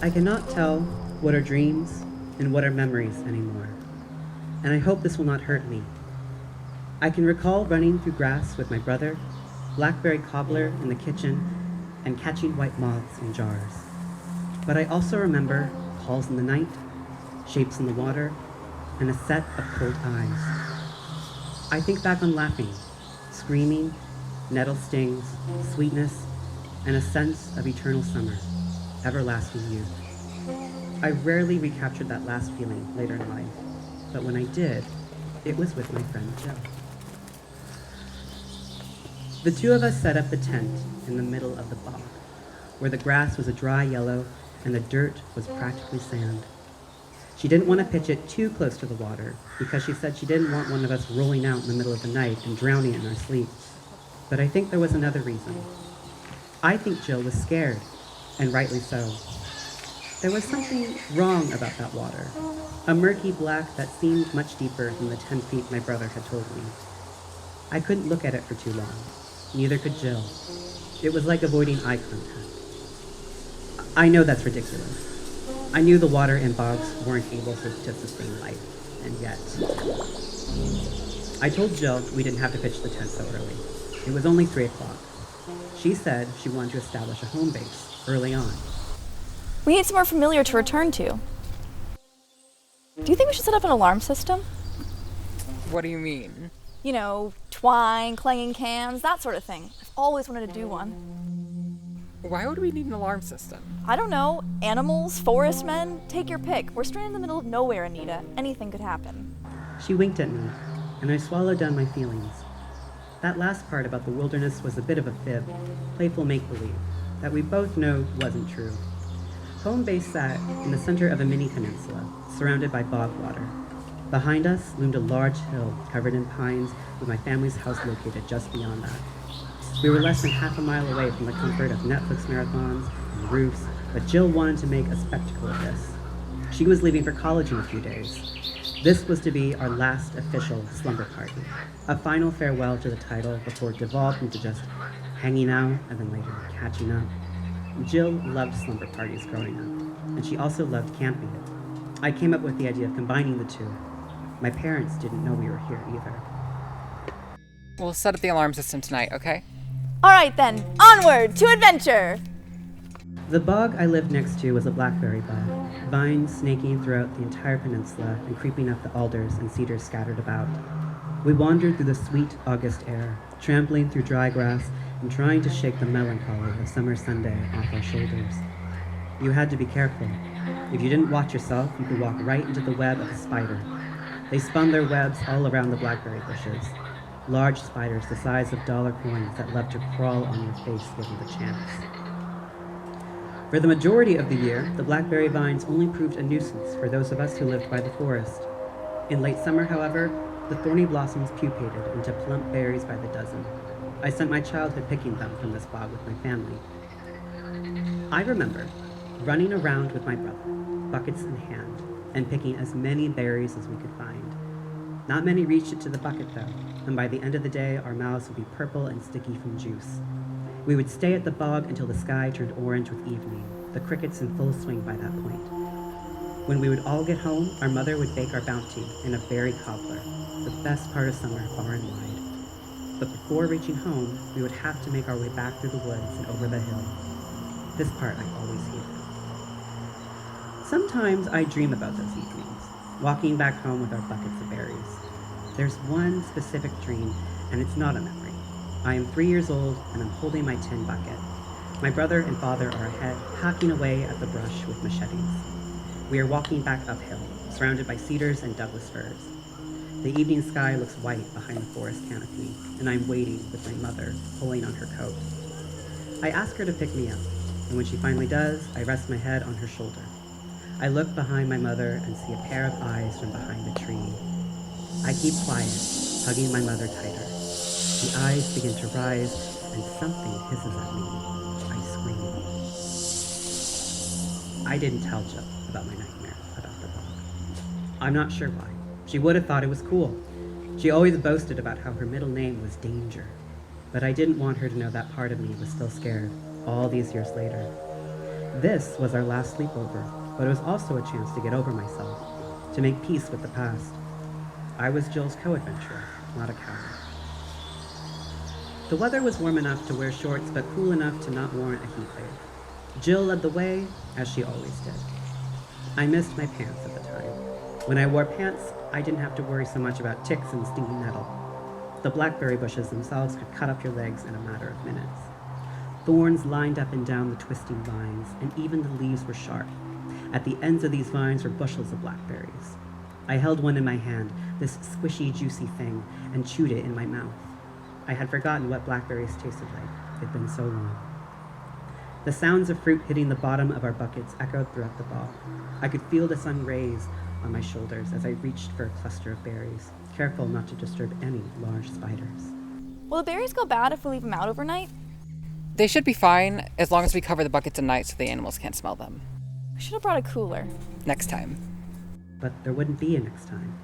I cannot tell what are dreams and what are memories anymore, and I hope this will not hurt me. I can recall running through grass with my brother, blackberry cobbler in the kitchen, and catching white moths in jars. But I also remember calls in the night, shapes in the water, and a set of cold eyes. I think back on laughing, screaming, nettle stings, sweetness, and a sense of eternal summer, everlasting youth. I rarely recaptured that last feeling later in life, but when I did, it was with my friend Jill. The two of us set up the tent in the middle of the bog, where the grass was a dry yellow and the dirt was practically sand. She didn't want to pitch it too close to the water because she said she didn't want one of us rolling out in the middle of the night and drowning in our sleep. But I think there was another reason. I think Jill was scared, and rightly so. There was something wrong about that water, a murky black that seemed much deeper than the 10 feet my brother had told me. I couldn't look at it for too long. Neither could Jill. It was like avoiding eye contact. I know that's ridiculous. I knew the water in bogs weren't able to sustain life, and yet... I told Jill we didn't have to pitch the tent so early. It was only 3 o'clock. She said she wanted to establish a home base early on. We need somewhere familiar to return to. Do you think we should set up an alarm system? What do you mean? You know, twine, clanging cans, that sort of thing. I've always wanted to do one. Why would we need an alarm system? I don't know. Animals, forest men, take your pick. We're stranded in the middle of nowhere, Anita. Anything could happen. She winked at me, and I swallowed down my feelings. That last part about the wilderness was a bit of a fib, playful make-believe, that we both know wasn't true. Home base sat in the center of a mini peninsula, surrounded by bog water. Behind us loomed a large hill covered in pines, with my family's house located just beyond that. We were less than half a mile away from the comfort of Netflix marathons and roofs, but Jill wanted to make a spectacle of this. She was leaving for college in a few days. This was to be our last official slumber party, a final farewell to the title before it devolved into just hanging out and then later catching up. Jill loved slumber parties growing up, and she also loved camping. I came up with the idea of combining the two. My parents didn't know we were here either. We'll set up the alarm system tonight, okay? All right then, onward to adventure! The bog I lived next to was a blackberry bog, vines snaking throughout the entire peninsula and creeping up the alders and cedars scattered about. We wandered through the sweet August air, trampling through dry grass and trying to shake the melancholy of summer Sunday off our shoulders. You had to be careful. If you didn't watch yourself, you could walk right into the web of a spider. They spun their webs all around the blackberry bushes. Large spiders the size of dollar coins that loved to crawl on your face given the chance. For the majority of the year, the blackberry vines only proved a nuisance for those of us who lived by the forest. In late summer, however, the thorny blossoms pupated into plump berries by the dozen. I spent my childhood picking them from this bog with my family. I remember running around with my brother, buckets in hand, and picking as many berries as we could find. Not many reached it to the bucket though, and by the end of the day, our mouths would be purple and sticky from juice. We would stay at the bog until the sky turned orange with evening, the crickets in full swing by that point. When we would all get home, our mother would bake our bounty in a berry cobbler, the best part of summer far and wide. But before reaching home, we would have to make our way back through the woods and over the hill. This part I always hated. Sometimes I dream about those evenings, walking back home with our buckets of berries. There's one specific dream, and it's not a memory. I am 3 years old, and I'm holding my tin bucket. My brother and father are ahead, hacking away at the brush with machetes. We are walking back uphill, surrounded by cedars and Douglas firs. The evening sky looks white behind the forest canopy, and I'm waiting with my mother, pulling on her coat. I ask her to pick me up, and when she finally does, I rest my head on her shoulder. I look behind my mother and see a pair of eyes from behind the tree. I keep quiet, hugging my mother tighter. The eyes begin to rise, and something hisses at me. I scream. I didn't tell Jill about my nightmare about the bog. I'm not sure why. She would have thought it was cool. She always boasted about how her middle name was Danger. But I didn't want her to know that part of me was still scared, all these years later. This was our last sleepover, but it was also a chance to get over myself, to make peace with the past. I was Jill's co-adventurer, not a coward. The weather was warm enough to wear shorts, but cool enough to not warrant a heat wave. Jill led the way, as she always did. I missed my pants at the time. When I wore pants, I didn't have to worry so much about ticks and stinging nettle. The blackberry bushes themselves could cut up your legs in a matter of minutes. Thorns lined up and down the twisting vines, and even the leaves were sharp. At the ends of these vines were bushels of blackberries. I held one in my hand, this squishy, juicy thing, and chewed it in my mouth. I had forgotten what blackberries tasted like. It'd been so long. The sounds of fruit hitting the bottom of our buckets echoed throughout the bog. I could feel the sun rays on my shoulders as I reached for a cluster of berries, careful not to disturb any large spiders. Will the berries go bad if we leave them out overnight? They should be fine as long as we cover the buckets at night so the animals can't smell them. We should have brought a cooler. Next time. But there wouldn't be a next time.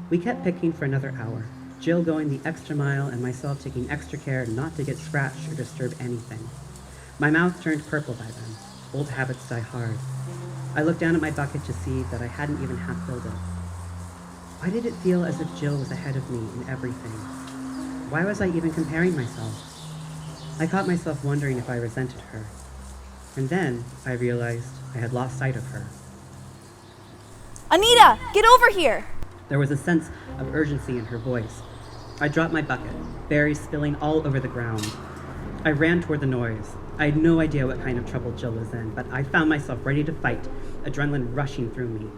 We kept picking for another hour, Jill going the extra mile and myself taking extra care not to get scratched or disturb anything. My mouth turned purple by then. Old habits die hard. I looked down at my bucket to see that I hadn't even half filled it. Why did it feel as if Jill was ahead of me in everything? Why was I even comparing myself? I caught myself wondering if I resented her. And then I realized I had lost sight of her. Anita, get over here! There was a sense of urgency in her voice. I dropped my bucket, berries spilling all over the ground. I ran toward the noise. I had no idea what kind of trouble Jill was in, but I found myself ready to fight, adrenaline rushing through me.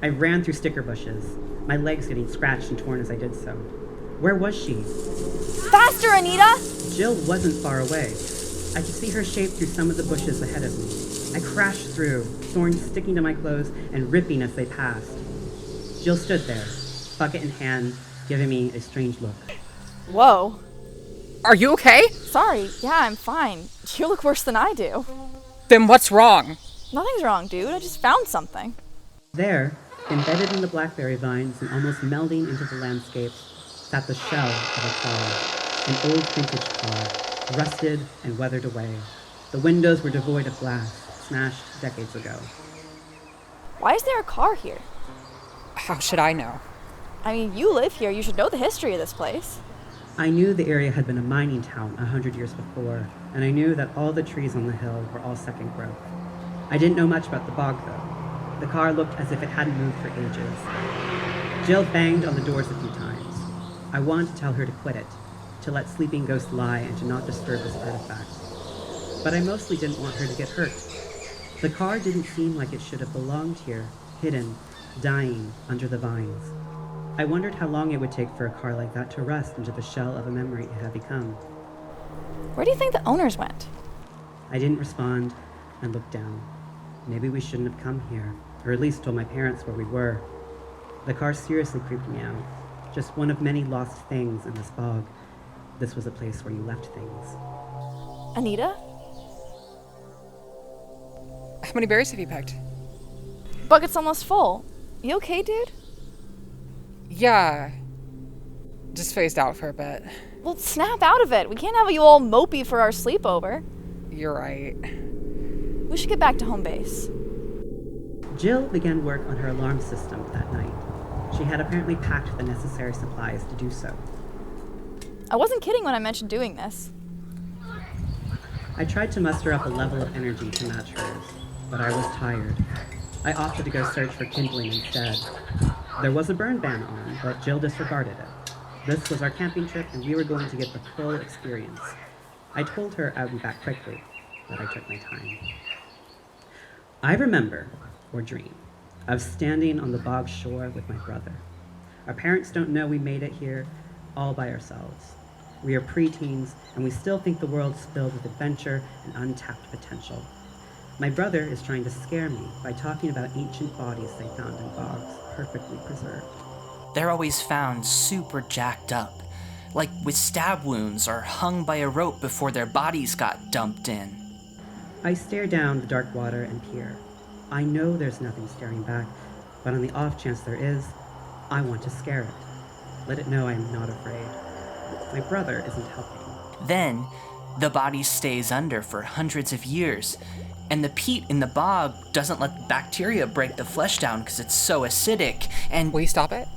I ran through sticker bushes, my legs getting scratched and torn as I did so. Where was she? Faster, Anita! Jill wasn't far away. I could see her shape through some of the bushes ahead of me. I crashed through, thorns sticking to my clothes and ripping as they passed. Jill stood there, bucket in hand, giving me a strange look. Whoa. Are you okay? Sorry, yeah, I'm fine. You look worse than I do. Then what's wrong? Nothing's wrong, dude. I just found something. There, embedded in the blackberry vines and almost melding into the landscape, sat the shell of a car, an old vintage car, rusted and weathered away. The windows were devoid of glass, smashed decades ago. Why is there a car here? How should I know? I mean, you live here. You should know the history of this place. I knew the area had been a mining town 100 years before, and I knew that all the trees on the hill were all second growth. I didn't know much about the bog, though. The car looked as if it hadn't moved for ages. Jill banged on the doors a few times. I wanted to tell her to quit it, to let sleeping ghosts lie and to not disturb this artifact. But I mostly didn't want her to get hurt. The car didn't seem like it should have belonged here, hidden, dying under the vines. I wondered how long it would take for a car like that to rust into the shell of a memory it had become. Where do you think the owners went? I didn't respond and looked down. Maybe we shouldn't have come here, or at least told my parents where we were. The car seriously creeped me out. Just one of many lost things in this bog. This was a place where you left things. Anita? How many berries have you picked? Bucket's almost full. You okay, dude? Yeah. Just phased out for a bit. Well, snap out of it. We can't have you all mopey for our sleepover. You're right. We should get back to home base. Jill began work on her alarm system that night. She had apparently packed the necessary supplies to do so. I wasn't kidding when I mentioned doing this. I tried to muster up a level of energy to match hers, but I was tired. I opted to go search for kindling instead. There was a burn ban on, but Jill disregarded it. This was our camping trip, and we were going to get the full experience. I told her I would be back quickly, but I took my time. I remember, or dream, of standing on the bog shore with my brother. Our parents don't know we made it here all by ourselves. We are preteens, and we still think the world's filled with adventure and untapped potential. My brother is trying to scare me by talking about ancient bodies they found in bogs, perfectly preserved. They're always found super jacked up, like with stab wounds or hung by a rope before their bodies got dumped in. I stare down the dark water and peer. I know there's nothing staring back, but on the off chance there is, I want to scare it. Let it know I am not afraid. My brother isn't helping. Then, the body stays under for hundreds of years, And the peat in the bog doesn't let the bacteria break the flesh down because it's so acidic, and... Will you stop it?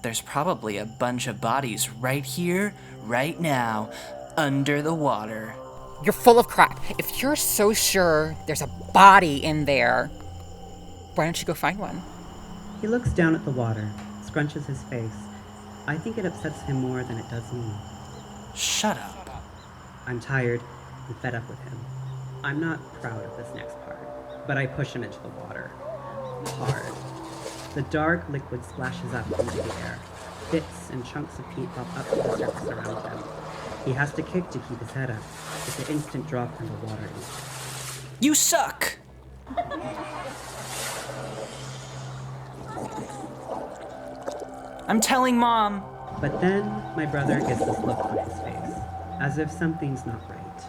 There's probably a bunch of bodies right here, right now, under the water. You're full of crap. If you're so sure there's a body in there, why don't you go find one? He looks down at the water, scrunches his face. I think it upsets him more than it does me. Shut up. I'm tired and fed up with him. I'm not proud of this next part, but I push him into the water. Hard. The dark liquid splashes up into the air. Bits and chunks of peat pop up to the surface around him. He has to kick to keep his head up. It's an instant drop from the water. You suck! I'm telling Mom. But then my brother gets this look on his face, as if something's not right.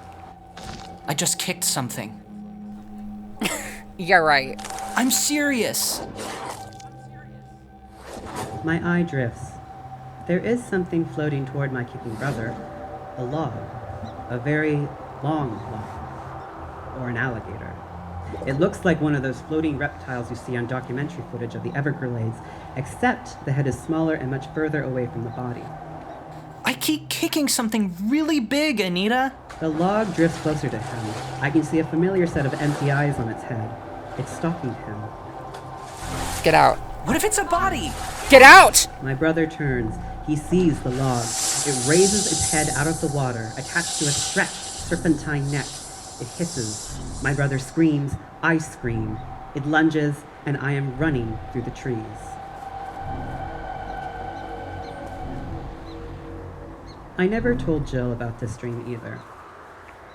I just kicked something. Yeah, right. I'm serious. My eye drifts. There is something floating toward my kicking brother. A log. A very long log. Or an alligator. It looks like one of those floating reptiles you see on documentary footage of the Everglades, except the head is smaller and much further away from the body. I keep kicking something really big, Anita. The log drifts closer to him. I can see a familiar set of empty eyes on its head. It's stalking him. Get out. What if it's a body? Get out! My brother turns. He sees the log. It raises its head out of the water, attached to a stretched, serpentine neck. It hisses. My brother screams. I scream. It lunges, and I am running through the trees. I never told Jill about this dream either.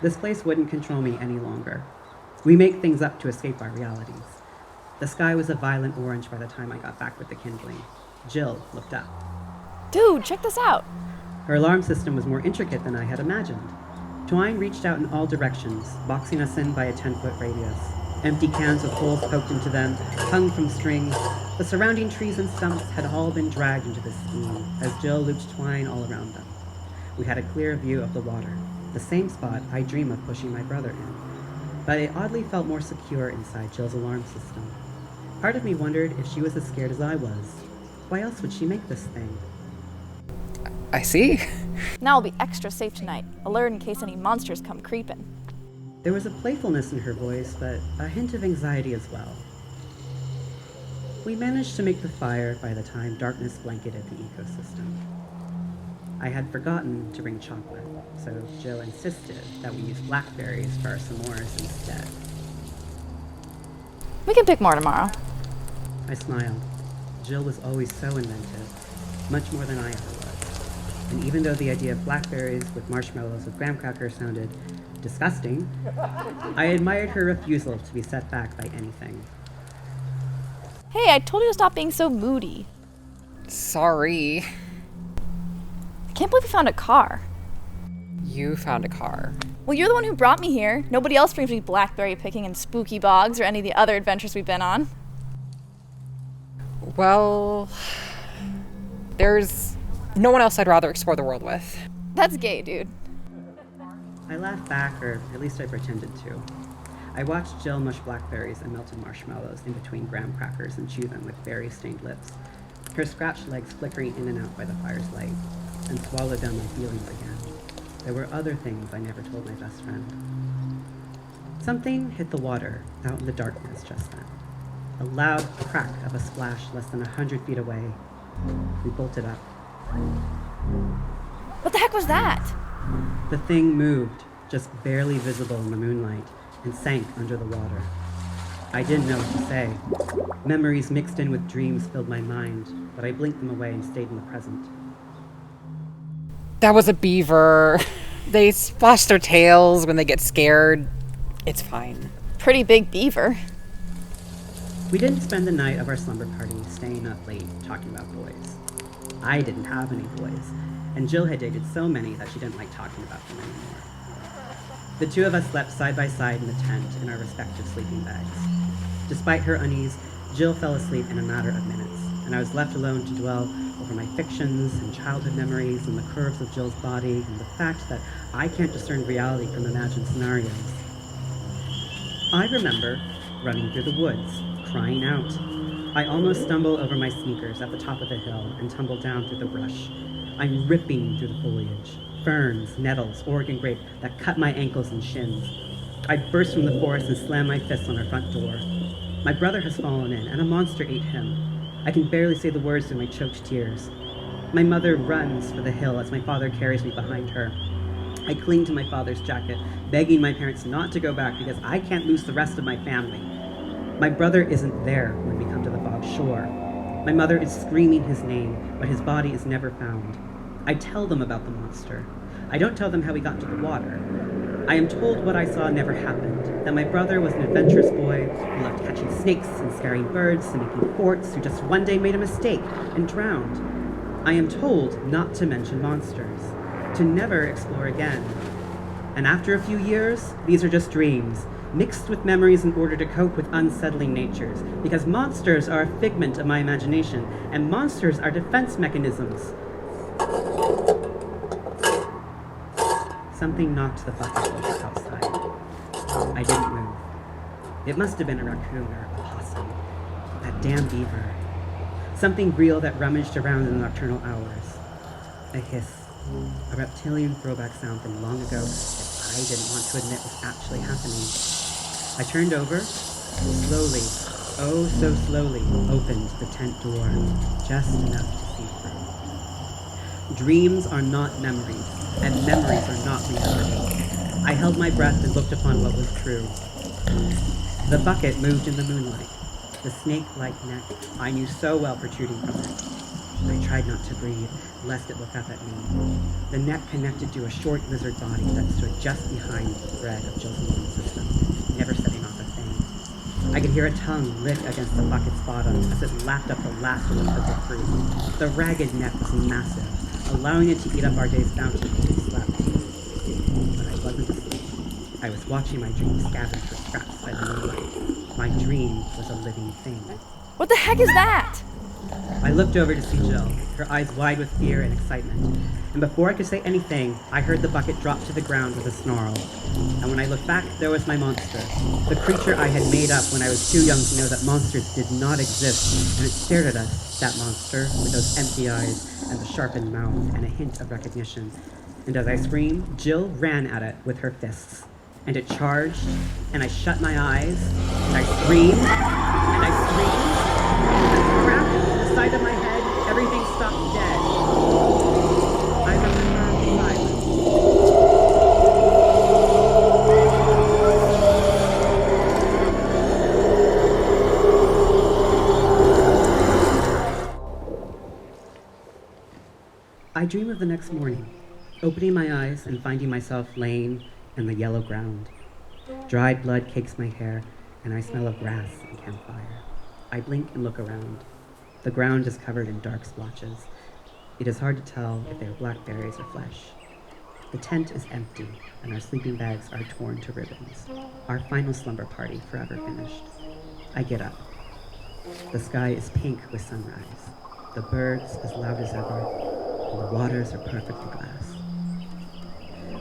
This place wouldn't control me any longer. We make things up to escape our realities. The sky was a violent orange by the time I got back with the kindling. Jill looked up. Dude, check this out. Her alarm system was more intricate than I had imagined. Twine reached out in all directions, boxing us in by a 10-foot radius. Empty cans with holes poked into them hung from strings. The surrounding trees and stumps had all been dragged into this scheme as Jill looped twine all around them. We had a clear view of the water, the same spot I dream of pushing my brother in. But it oddly felt more secure inside Jill's alarm system. Part of me wondered if she was as scared as I was. Why else would she make this thing? I see. Now I'll be extra safe tonight, alert in case any monsters come creeping. There was a playfulness in her voice, but a hint of anxiety as well. We managed to make the fire by the time darkness blanketed the ecosystem. I had forgotten to bring chocolate, so Jill insisted that we use blackberries for our s'mores instead. We can pick more tomorrow. I smiled. Jill was always so inventive, much more than I ever was. And even though the idea of blackberries with marshmallows with graham crackers sounded disgusting, I admired her refusal to be set back by anything. Hey, I told you to stop being so moody. Sorry. I can't believe we found a car. You found a car. Well, you're the one who brought me here. Nobody else brings me blackberry picking in spooky bogs or any of the other adventures we've been on. Well, there's no one else I'd rather explore the world with. That's gay, dude. I laughed back, or at least I pretended to. I watched Jill mush blackberries and melted marshmallows in between graham crackers and chew them with berry-stained lips, her scratched legs flickering in and out by the fire's light, and swallowed down my feelings again. There were other things I never told my best friend. Something hit the water out in the darkness just then. A loud crack of a splash less than 100 feet away. We bolted up. What the heck was that? The thing moved, just barely visible in the moonlight, and sank under the water. I didn't know what to say. Memories mixed in with dreams filled my mind, but I blinked them away and stayed in the present. That was a beaver. They splash their tails when they get scared. It's fine. Pretty big beaver. We didn't spend the night of our slumber party staying up late talking about boys. I didn't have any boys, and Jill had dated so many that she didn't like talking about them anymore. The two of us slept side by side in the tent in our respective sleeping bags. Despite her unease, Jill fell asleep in a matter of minutes, and I was left alone to dwell over my fictions and childhood memories and the curves of Jill's body and the fact that I can't discern reality from imagined scenarios. I remember running through the woods, crying out. I almost stumble over my sneakers at the top of the hill and tumble down through the brush. I'm ripping through the foliage, ferns, nettles, Oregon grape that cut my ankles and shins. I burst from the forest and slam my fist on our front door. My brother has fallen in, and a monster ate him. I can barely say the words through my choked tears. My mother runs for the hill as my father carries me behind her. I cling to my father's jacket, begging my parents not to go back because I can't lose the rest of my family. My brother isn't there when we come to the bog shore. My mother is screaming his name, but his body is never found. I tell them about the monster. I don't tell them how he got into the water. I am told what I saw never happened, that my brother was an adventurous boy who loved catching snakes and scaring birds and making forts, who just one day made a mistake and drowned. I am told not to mention monsters, to never explore again. And after a few years, these are just dreams, mixed with memories in order to cope with unsettling natures, because monsters are a figment of my imagination, and monsters are defense mechanisms. Something knocked the bucket over outside. I didn't move. It must have been a raccoon or a possum. That damn beaver. Something real that rummaged around in the nocturnal hours. A hiss. A reptilian throwback sound from long ago that I didn't want to admit was actually happening. I turned over, slowly, oh so slowly, opened the tent door, just enough to see through. Dreams are not memories, and memories are not reality. I held my breath and looked upon what was true. The bucket moved in the moonlight, the snake-like neck I knew so well protruding from it. I tried not to breathe, lest it look up at me. The neck connected to a short lizard body that stood just behind the thread of Jill's immune system, never setting off a thing. I could hear a tongue lick against the bucket's bottom as it lapped up the last of the purple fruit. The ragged neck was massive, allowing it to eat up our day's bounty with its slap teeth. But I wasn't asleep. I was watching my dream scavenge for scraps by the moonlight. My dream was a living thing. What the heck is that? I looked over to see Jill, her eyes wide with fear and excitement. And before I could say anything, I heard the bucket drop to the ground with a snarl. And when I looked back, there was my monster, the creature I had made up when I was too young to know that monsters did not exist. And it stared at us, that monster, with those empty eyes and the sharpened mouth and a hint of recognition. And as I screamed, Jill ran at it with her fists. And it charged, and I shut my eyes, and I screamed, and I screamed, and the crack at the side of my head, everything stopped dead. I remember silence. I dream of the next morning, opening my eyes and finding myself laying in the yellow ground. Dried blood cakes my hair, and I smell of grass and campfire. I blink and look around. The ground is covered in dark splotches. It is hard to tell if they are blackberries or flesh. The tent is empty, and our sleeping bags are torn to ribbons. Our final slumber party forever finished. I get up. The sky is pink with sunrise. The birds as loud as ever, and the waters are perfectly glass.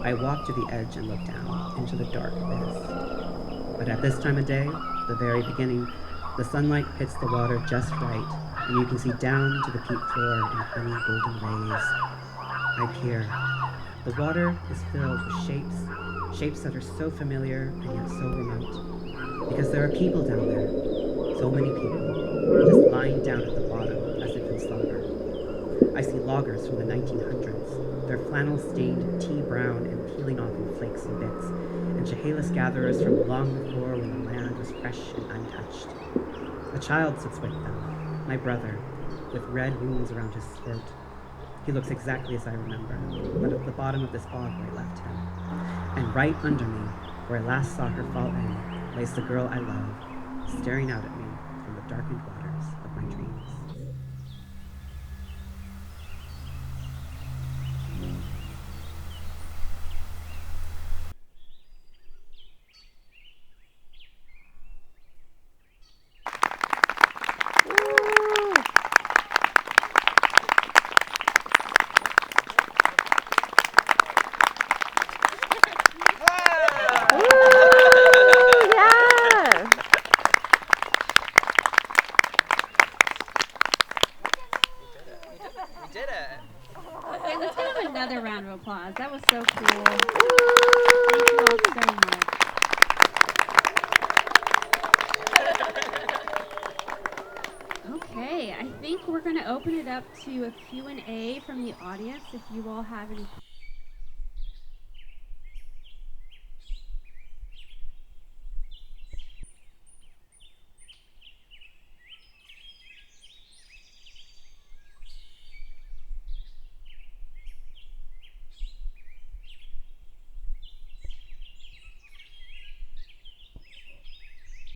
I walk to the edge and look down into the dark abyss. But at this time of day, the very beginning, the sunlight hits the water just right, and you can see down to the peat floor in honey golden rays. I peer. The water is filled with shapes that are so familiar and yet so remote. Because there are people down there, so many people, just lying down at the bottom as if in slumber. I see loggers from the 1900s, their flannel-stained tea-brown and peeling off in flakes and bits, and Chehalis gatherers from long before when the land was fresh and untouched. A child sits with them, my brother, with red wounds around his throat. He looks exactly as I remember, but at the bottom of this bog where I left him. And right under me, where I last saw her fall in, lays the girl I love, staring out at me from the darkened waters of my dreams. another round of applause. That was so cool. Thank you all so much. Okay, I think we're going to open it up to a Q&A from the audience if you all have any